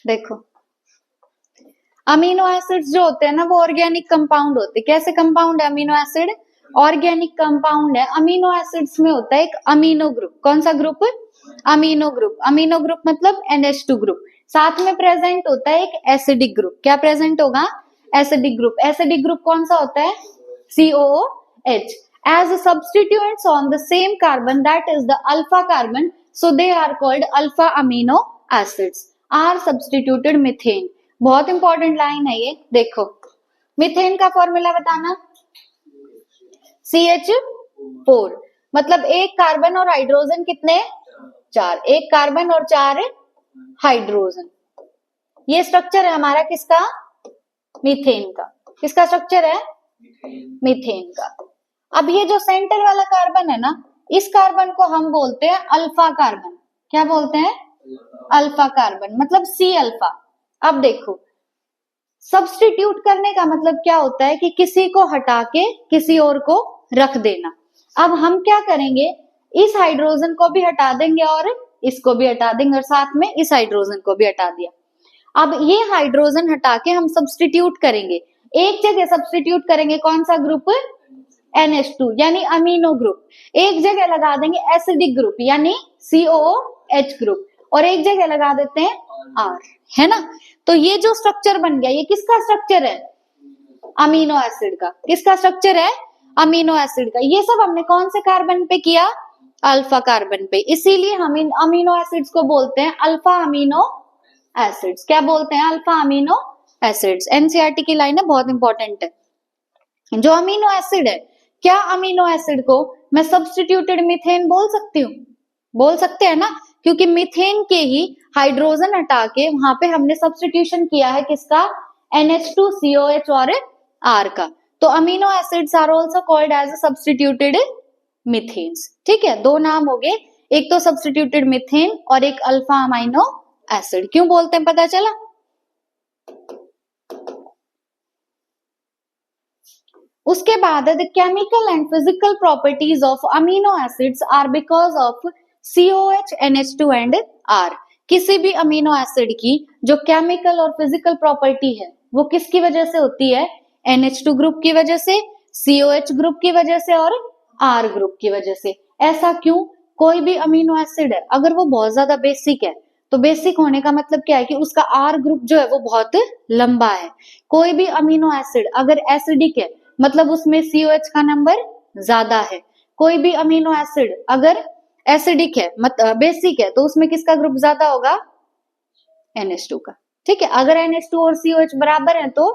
देखो amino acids जो होते हैं ना वो ऑर्गेनिक कंपाउंड होते हैं। कैसे कंपाउंड है अमीनो एसिड? ऑर्गेनिक कंपाउंड है। अमीनो एसिड्स में होता है एक अमीनो ग्रुप। कौन सा group? Amino group. Amino group मतलब NH2 ग्रुप। साथ में प्रेजेंट होता है एक एसिडिक ग्रुप। क्या प्रेजेंट होगा? Acidic group. एसिडिक ग्रुप कौन सा होता है? COOH। As substituents on the same carbon, that is the alpha carbon, so they are called alpha amino acids, are substituted methane। बहुत इंपॉर्टेंट लाइन है ये। देखो मीथेन का फॉर्मूला बताना। CH4 मतलब एक कार्बन और हाइड्रोजन कितने? 4। एक कार्बन और 4 हाइड्रोजन। ये स्ट्रक्चर है हमारा किसका? मीथेन का। किसका स्ट्रक्चर है? मीथेन का। अब ये जो सेंटर वाला कार्बन है ना, इस कार्बन को हम बोलते हैं अल्फा कार्बन। क्या बोलते हैं? अल्फा कार्बन मतलब C अल्फा। अब देखो सब्स्टिट्यूट करने का मतलब क्या होता है कि किसी को हटा के किसी और को रख देना। अब हम क्या करेंगे, इस हाइड्रोजन को भी हटा देंगे और इसको भी हटा देंगे और साथ में इस हाइड्रोजन को भी हटा दिया। अब ये हाइड्रोजन हटा के हम सब्स्टिट्यूट करेंगे। एक जगह सब्स्टिट्यूट करेंगे कौन सा ग्रुप? NH2 यानी अमीनो ग्रुप। एक जगह लगा देंगे एसिडिक ग्रुप यानी COOH ग्रुप और एक जगह लगा देते हैं R, है ना। तो ये जो स्ट्रक्चर बन गया ये किसका स्ट्रक्चर है? अमीनो एसिड का। किसका स्ट्रक्चर है? अमीनो एसिड का। ये सब हमने कौन से कार्बन पे किया? अल्फा कार्बन पे। इसीलिए हम इन अमीनो एसिड्स को बोलते हैं अल्फा अमीनो एसिड्स। क्या बोलते हैं? Alpha amino acids. NCERT की लाइन है, बहुत इंपॉर्टेंट है। जो अमीनो एसिड है, क्या अमीनो एसिड को मैं सब्स्टिट्यूटेड मीथेन बोल सकती हूँ? बोल सकते हैं ना, क्योंकि मीथेन के ही हाइड्रोजन हटा के वहां पे हमने सब्स्टिट्यूशन किया है किसका? NH2COH और R का। तो amino acids are also called as substituted methanes. ठीक है, दो नाम हो गए, एक तो सब्स्टिट्यूटेड मीथेन और एक अल्फा अमीनो एसिड। क्यों बोलते हैं पता चला? उसके बाद the chemical and physical properties of amino acids are because of COH, NH2 and R। किसी भी अमीनो एसिड की जो केमिकल और फिजिकल प्रॉपर्टी है वो किसकी वजह से होती है? NH2 ग्रुप की वजह से, COH ग्रुप की वजह से और R ग्रुप की वजह से। ऐसा क्यों? कोई भी अमीनो एसिड है अगर वो बहुत ज्यादा बेसिक है तो बेसिक होने का मतलब क्या है कि उसका R ग्रुप जो है वो बहुत लंबा है। कोई भी अमीनो एसिड अगर एसिडिक है मतलब उसमें COH का नंबर ज्यादा है। कोई भी अमीनो एसिड अगर एसिडिक है मतलब बेसिक है तो उसमें किसका ग्रुप ज्यादा होगा? NH2 का। ठीक है, अगर NH2 और COH बराबर है तो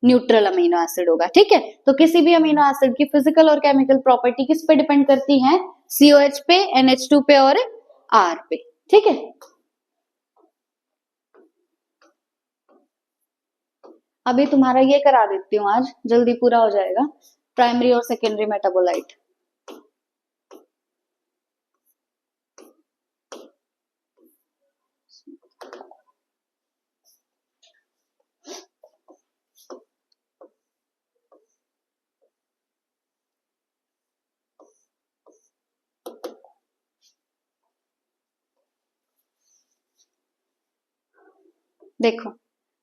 न्यूट्रल अमीनो एसिड होगा। ठीक है, तो किसी भी अमीनो एसिड की फिजिकल और केमिकल प्रॉपर्टी किस पे डिपेंड करती है? COH पे, NH2 पे और R पे। ठीक है, अभी तुम्हारा ये करा देती हूँ, आज जल्दी पूरा हो जाएगा। प्राइमरी और सेकेंडरी मेटाबोलाइट। देखो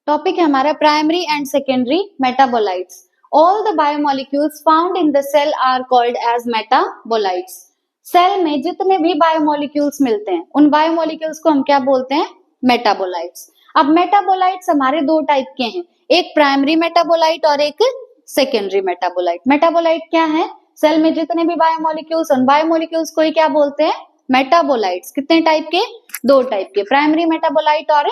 टॉपिक है हमारा primary and secondary metabolites. All the biomolecules found in the cell are called as metabolites. Cell में जितने भी बायोमोलिक्यूल्स मिलते हैं उन बायोमोलिक्यूल्स को हम क्या बोलते हैं? मेटाबोलाइट्स। अब मेटाबोलाइट्स हमारे दो टाइप के हैं, एक प्राइमरी मेटाबोलाइट और एक सेकेंडरी मेटाबोलाइट। मेटाबोलाइट क्या है? सेल में जितने भी बायोमोलिक्यूल्स उन बायोमोलिक्यूल्स को ही क्या बोलते हैं? मेटाबोलाइट्स। कितने टाइप के? दो टाइप के, प्राइमरी मेटाबोलाइट और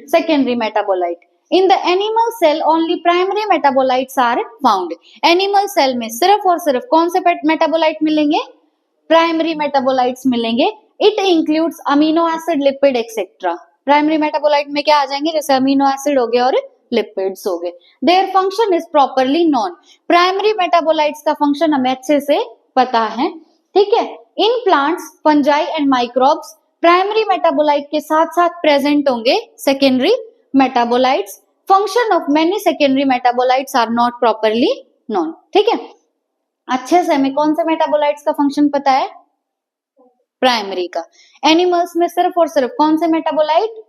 secondary metabolite। In the animal cell only primary metabolites are found। Animal cell में सिर्फ और सिर्फ कौन से मेटाबोलाइट मिलेंगे? प्राइमरी मेटाबोलाइट्स मिलेंगे। It includes amino acid, lipid etcetera. Primary metabolite में क्या आ जाएंगे? जैसे अमीनो एसिड हो गए और लिपिड्स हो गए। Their function is properly known. Primary metabolites का फंक्शन हमें अच्छे से पता है। ठीक है, in plants, fungi and microbes primary metabolite के साथ साथ प्रेजेंट होंगे secondary metabolites. Function of many secondary metabolites are not properly known. ठीक है, अच्छे से हमें कौन से मेटाबोलाइट्स का फंक्शन पता है? प्राइमरी का। एनिमल्स में सिर्फ और सिर्फ कौन से मेटाबोलाइट?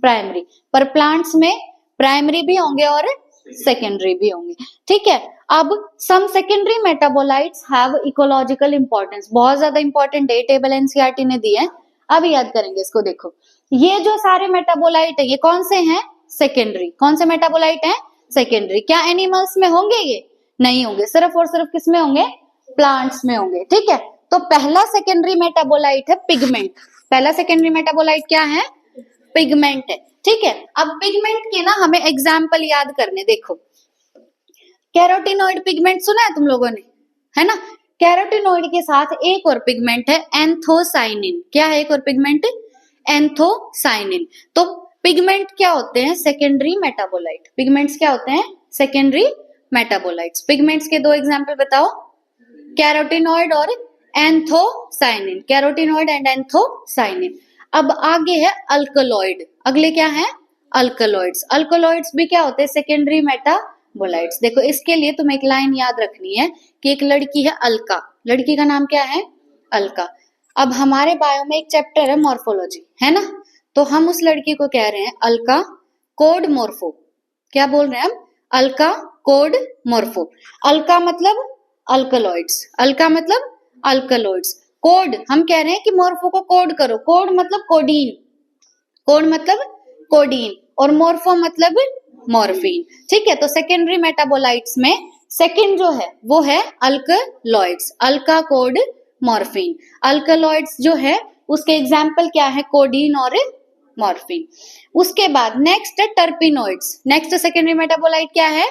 प्राइमरी। पर प्लांट्स में प्राइमरी भी होंगे और सेकेंडरी भी होंगे। ठीक है, अब some secondary metabolites have ecological importance, बहुत ज्यादा इंपॉर्टेंट है, टेबल एनसीईआरटी ने दी है, अब याद करेंगे इसको। देखो ये जो सारे मेटाबोलाइट है ये कौन से हैं? सेकेंडरी। कौन से मेटाबोलाइट हैं? सेकेंडरी। क्या एनिमल्स में होंगे? ये नहीं होंगे, सिर्फ और सिर्फ किस में होंगे? प्लांट्स में होंगे। ठीक है, तो पहला सेकेंडरी मेटाबोलाइट है पिगमेंट। पहला सेकेंडरी मेटाबोलाइट क्या है? पिगमेंट है। ठीक है, अब पिगमेंट के ना हमें एग्जाम्पल याद करने। देखो कैरोटीनॉइड पिगमेंट सुना है तुम लोगों ने, है ना? कैरोटीनॉइड के साथ एक और पिगमेंट है एंथोसाइनिन। क्या है एक और पिगमेंट? एंथोसाइनिन। तो पिगमेंट क्या होते हैं? Secondary metabolite. पिगमेंट्स क्या होते हैं? Secondary metabolites. पिगमेंट्स के दो एग्जाम्पल बताओ, कैरोटीनॉइड और एंथोसाइनिन। Carotenoid and anthocyanin. अब आगे है अल्कलॉइड। अगले क्या है? अल्कलॉइड्स। अल्कलॉइड्स भी क्या होते हैं? Secondary metabolites. देखो इसके लिए तुम्हें एक लाइन याद रखनी है कि एक लड़की है अलका, लड़की का नाम क्या है? अलका। अब हमारे बायो में एक चैप्टर है मॉर्फोलॉजी, है ना? तो हम उस लड़की को कह रहे हैं अलका कोड मोर्फो। क्या बोल रहे हैं हम? अलका कोड मोर्फो। अलका मतलब अल्कलॉइड्स, अलका मतलब अल्कलॉइड्स। कोड हम कह रहे हैं कि मोर्फो को कोड करो। कोड मतलब कोडीन, कोड मतलब कोडीन, और मोर्फो मतलब मॉर्फिन। ठीक है, तो सेकेंडरी मेटाबोलाइट्स में सेकंड जो है वो है alkaloids, Alka code morphine. Alkaloids जो है उसके एग्जाम्पल क्या है? कोडीन और मॉर्फिन। उसके बाद नेक्स्ट है टर्पिनोइड्स। नेक्स्ट सेकेंडरी मेटाबोलाइट क्या है?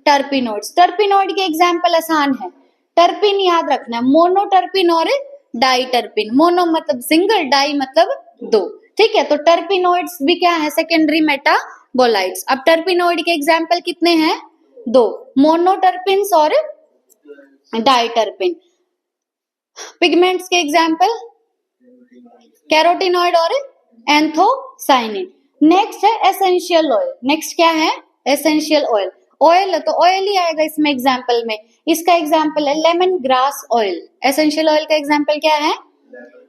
टर्पिनोइड्स। टर्पिनोइड के एग्जाम्पल आसान है, टर्पिन याद रखना है, मोनोटर्पिन और डाइटर्पिन। मोनो मतलब सिंगल, डाई मतलब दो। ठीक है, तो टर्पिनोइड्स भी क्या है? Secondary metabolites. अब टर्पिनोइड के एग्जाम्पल कितने हैं? दो, मोनोटर्पिन्स और डाइटर्पिन। पिगमेंट्स के एग्जाम्पल कैरोटीनॉइड और एंथोसाइनिन। नेक्स्ट है एसेंशियल ऑयल। नेक्स्ट क्या है? Essential oil. ऑयल है तो ऑयल ही आएगा इसमें एग्जाम्पल में। इसका एग्जाम्पल है lemon grass oil. Essential oil का एग्जाम्पल क्या है?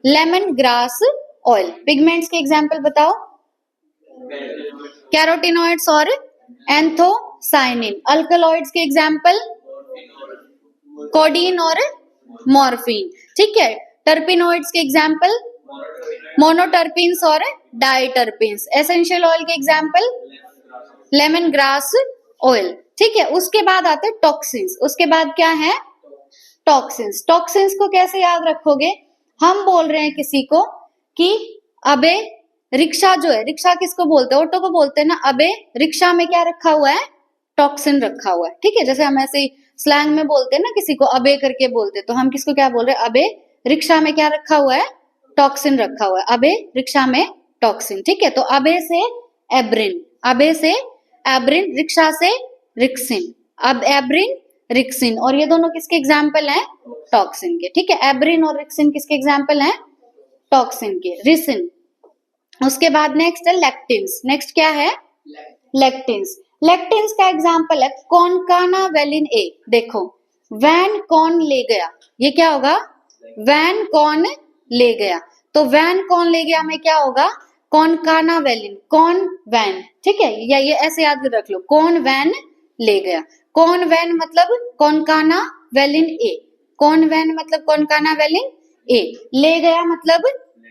Lemon grass oil. पिगमेंट्स के एग्जाम्पल बताओ, कैरोटीनॉइड्स और एंथोसाइनिन। अल्कलॉइड्स के एग्जाम्पल कोडीन और मॉर्फिन। ठीक है, टर्पिनोइड्स के एग्जाम्पल मोनोटर्पिन्स और डाइटर्पिन्स। एसेंशियल ऑयल के एग्जाम्पल लेमन ग्रास ऑयल। ठीक है, उसके बाद आते हैं टॉक्सिन्स। उसके बाद क्या है? टॉक्सिन्स। टॉक्सिन्स को कैसे याद रखोगे? हम बोल रहे हैं किसी को कि अबे रिक्शा जो है, रिक्शा किसको बोलते हैं? ऑटो को बोलते हैं ना। अबे रिक्शा में क्या रखा हुआ है? टॉक्सिन रखा हुआ है। ठीक है, जैसे हम ऐसे स्लैंग में बोलते हैं ना, किसी को अबे करके बोलते, तो हम किसको क्या बोल रहे हैं? अबे रिक्शा में क्या रखा हुआ है? टॉक्सिन रखा हुआ है। अबे रिक्शा में टॉक्सिन। ठीक है, तो अबे से एब्रिन, अबे से एब्रिन, रिक्शा से रिक्सिन। अब एब्रिन रिक्सिन, और ये दोनों किसके एग्जाम्पल हैं? टॉक्सिन के। ठीक है, एब्रिन और रिक्सिन किसके एग्जाम्पल हैं? टॉक्सिन के। रिसिन। उसके बाद नेक्स्ट है लेक्टिन्स। नेक्स्ट क्या है? लेक्टिन्स। लेक्टिन्स का एग्जाम्पल है कॉनकानावेलिन ए। देखो वैन कौन ले गया, ये क्या होगा? वैन कौन ले गया। तो वैन कौन ले गया में क्या होगा? कॉनकानावेलिन, कौन वैन। ठीक है, या ये ऐसे याद रख लो, कौन वैन ले गया। कौन वैन मतलब कॉनकानावेलिन ए, कौन वैन मतलब कॉनकानावेलिन ए। ले गया मतलब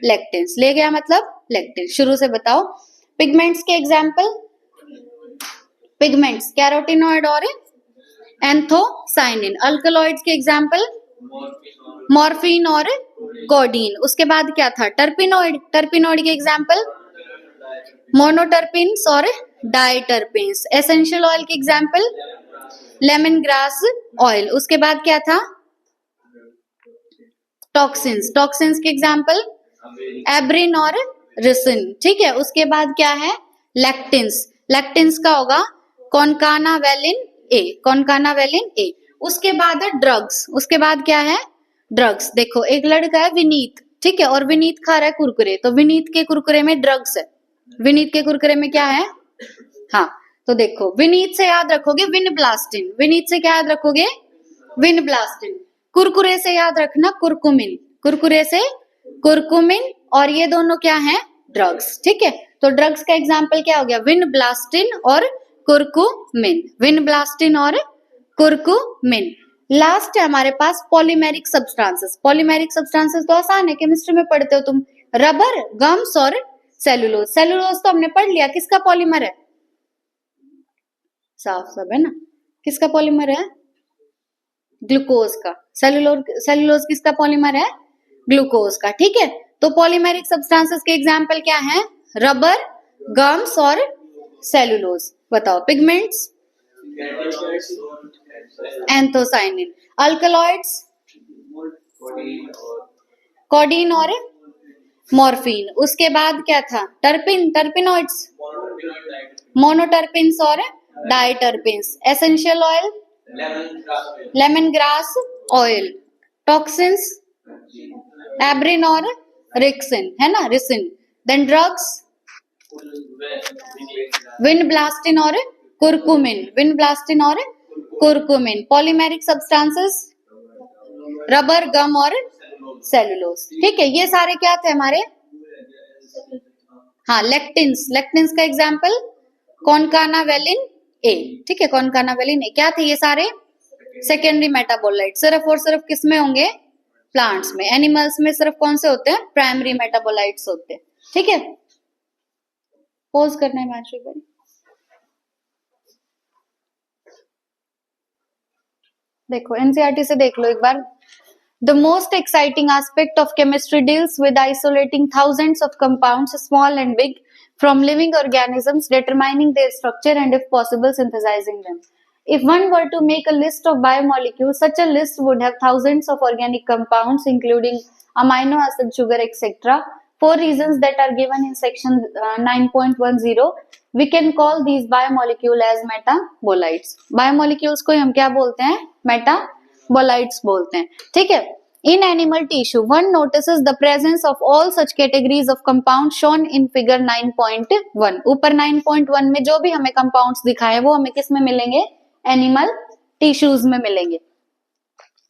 लेक्टिन्स, ले गया मतलब लेक्टिन्स। शुरू से बताओ पिगमेंट्स के एग्जाम्पल। पिगमेंट्स कैरोटीनॉइड और एंथोसाइनिन। अल्कलॉइड्स के एग्जाम्पल मॉर्फिन और कोडीन। उसके बाद क्या था? टर्पिनॉइड। टर्पिनॉइड के एग्जाम्पल मोनोटर्पिन्स और डाइटर्पिन्स। एसेंशियल ऑयल के एग्जाम्पल लेमन ग्रास ऑयल। उसके बाद क्या था? टॉक्सिन्स। टॉक्सिन्स के एग्जाम्पल एब्रिन और रिसिन। ठीक है, उसके बाद क्या है? लेक्टिन्स। लेक्टिन्स का होगा कॉनकानावेलिन ए, कॉनकानावेलिन ए। उसके बाद है ड्रग्स। उसके बाद क्या है? ड्रग्स। देखो एक लड़का है विनीत, ठीक है, और विनीत खा रहा है कुरकुरे, तो विनीत के कुरकुरे में ड्रग्स है। विनीत के कुरकुरे में क्या है? हाँ, तो देखो विनीत से याद रखोगे विनब्लास्टिन। विनीत से क्या याद रखोगे? विनब्लास्टिन। कुरकुरे से याद रखना कुरकुमिन, कुरकुरे से कुरकुमिन। और ये दोनों क्या है? ड्रग्स। ठीक है, तो ड्रग्स का एग्जाम्पल क्या हो गया, विनब्लास्टिन और कुर्कुमिन, विनब्लास्टिन और कुर्कुमिन। लास्ट है हमारे पास पॉलीमेरिक सब्सटेंसेस। पॉलीमेरिक सब्सटेंसेस तो आसान है, केमिस्ट्री में पढ़ते हो तुम, रबर, गम्स और सेलुलोज। सेलुलोज तो हमने पढ़ लिया, किसका पॉलीमर है, साफ सब है ना, किसका पॉलीमर है, ग्लूकोज का। सेलुलोज किसका पॉलीमर है, ग्लूकोज का। ठीक है, तो पॉलीमेरिक सब्सटेंसेस के एग्जाम्पल क्या हैं, रबर, गम्स और सेलुलोज। बताओ, पिगमेंट्स, एंथोसाइनिन, अल्कलॉइड्स, कोडीन और मॉर्फिन। उसके बाद क्या था, टर्पिन, टर्पिनॉइड्स, मोनोटर्पिन्स और diterpenes, essential oil, lemon grass oil, toxins, abrin और रिक्सिन, है ना, रिसिन। देन ड्रग्स, विनब्लास्टिन और कुर्कुमिन, विनब्लास्टिन और curcumin. Polymeric substances, rubber, gum और सेलुलोज। ठीक है, ये सारे क्या थे हमारे, हाँ, लेक्टिन्स। लेक्टिन्स का एग्जाम्पल कॉनकानावेलिन ए। ठीक है, कॉनकानावेलिन ए क्या थे, ये सारे सेकेंडरी मेटाबोलाइट। सिर्फ और सिर्फ किस में होंगे, प्लांट्स में। एनिमल्स में सिर्फ कौन से होते हैं, प्राइमरी मेटाबोलाइट्स होते हैं। ठीक है, पॉज करना है मैट्रिक भाई। देखो एनसीईआरटी से देख लो एक बार। The most exciting aspect of chemistry deals with isolating thousands of compounds, small and big, from living organisms, determining their structure and, if possible, synthesizing them. If one were to make a list of biomolecules, such a list would have thousands of organic compounds, including amino acid, sugar, etc. For reasons that are given in section 9.10, we can call these biomolecules as metabolites. Biomolecules को हम क्या बोलते हैं, metabolites बोलते हैं। ठीक है, in animal tissue one notices the presence of all such categories of compound shown in figure 9.1। ऊपर 9.1 में जो भी हमें कंपाउंड्स दिखाए वो हमें किस में मिलेंगे, एनिमल टिश्यूज में मिलेंगे।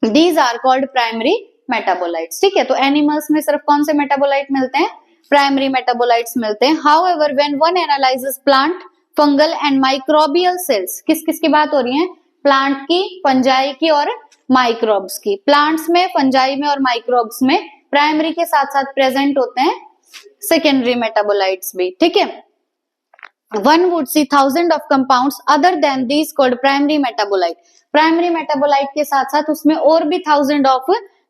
These are called primary metabolites. ठीक है, तो एनिमल्स में सिर्फ कौन से मेटाबोलाइट मिलते हैं, प्राइमरी मेटाबोलाइट्स मिलते हैं। However when one analyses plant, fungal and microbial cells, किस किस की बात हो रही है, प्लांट की, फंजाई की और माइक्रोब्स की। प्लांट्स में, फंजाई में और माइक्रोब्स में प्राइमरी के साथ साथ प्रेजेंट होते हैं सेकेंडरी मेटाबोलाइट्स भी। ठीक है, one would see thousand of compounds other than these called primary metabolite. Primary metabolite के साथ साथ उसमें और भी थाउजेंड ऑफ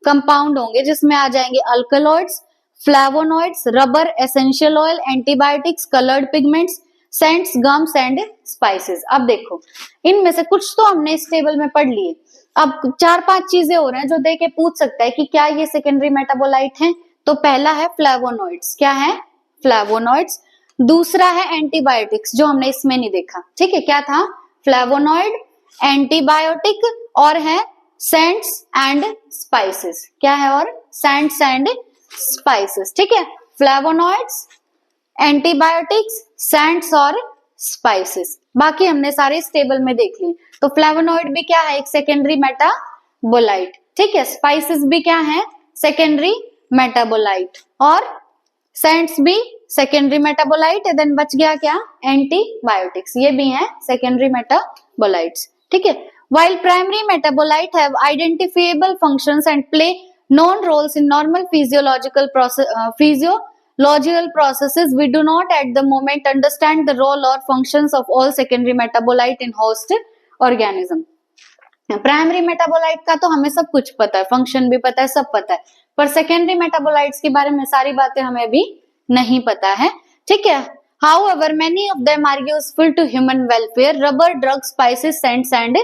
कंपाउंड होंगे, जिसमें आ जाएंगे alkaloids, flavonoids, rubber, essential oil, antibiotics, coloured pigments, scents, gums and spices. अब देखो, इनमें से कुछ तो हमने इस टेबल में पढ़ लिए। अब 4-5 चीजें हो रहे हैं जो दे के पूछ सकता है कि क्या ये सेकेंडरी मेटाबोलाइट हैं। तो पहला है फ्लेवोनॉइड्स, क्या है, फ्लेवोनॉइड्स। दूसरा है एंटीबायोटिक्स, जो हमने इसमें नहीं देखा। ठीक है, क्या था, फ्लेवोनॉइड, एंटीबायोटिक और है सेंट्स एंड स्पाइसेस। क्या है, और सेंट्स एंड स्पाइसेस। ठीक है, फ्लेवोनॉइड्स, एंटीबायोटिक्स, सेंट्स और स्पाइसेस। बाकी हमने सारे इस टेबल में देख लिए। तो फ्लेवोनॉइड भी क्या है, एक सेकेंडरी मेटाबोलाइट। ठीक है, स्पाइसेस भी क्या है, सेकेंडरी मेटाबोलाइट, और सेंट्स भी सेकेंडरी मेटाबोलाइट है। देन बच गया क्या, एंटीबायोटिक्स, ये भी हैं सेकेंडरी मेटाबोलाइट्स। ठीक है, while primary metabolite have identifiable functions and play known roles in normal physiological processes, we do not at the moment understand the role or functions of all secondary metabolite in host organism. Primary metabolite का तो हमें सब कुछ पता है, function भी पता है, सब पता है, पर सेकेंडरी मेटाबोलाइट्स के बारे में सारी बातें हमें अभी नहीं पता है। ठीक है, however many of them are useful to human welfare, rubber, drugs, spices, scents and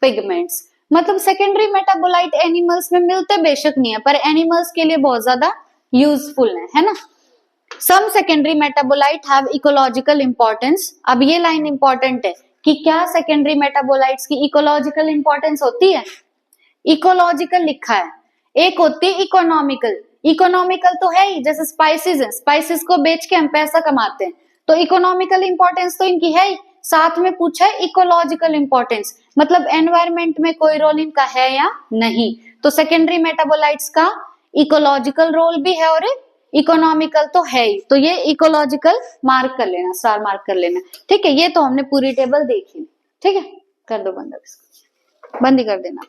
pigments। मतलब सेकेंडरी मेटाबोलाइट एनिमल्स में मिलते बेशक नहीं है, पर एनिमल्स के लिए बहुत ज्यादा यूजफुल है ना। Some secondary metabolites have ecological importance। अब ये लाइन इंपॉर्टेंट है कि क्या सेकेंडरी मेटाबोलाइट्स की इकोलॉजिकल इंपॉर्टेंस होती है, इकोलॉजिकल लिखा है, एक होती है इकोनॉमिकल। इकोनॉमिकल तो है ही, जैसे स्पाइसेस है, स्पाइसेस को बेच के हम पैसा कमाते हैं, तो इकोनॉमिकल इंपॉर्टेंस तो इनकी है ही। साथ में पूछा है इकोलॉजिकल इंपॉर्टेंस, मतलब एनवायरमेंट में कोई रोल इनका है या नहीं। तो सेकेंडरी मेटाबोलाइट्स का इकोलॉजिकल रोल भी है और इकोनॉमिकल तो है ही, तो ये इकोलॉजिकल मार्क कर लेना, स्टार मार्क कर लेना। ठीक है, ये तो हमने पूरी टेबल देखी। ठीक है, कर दो बंद, अब इसको बंद ही कर देना।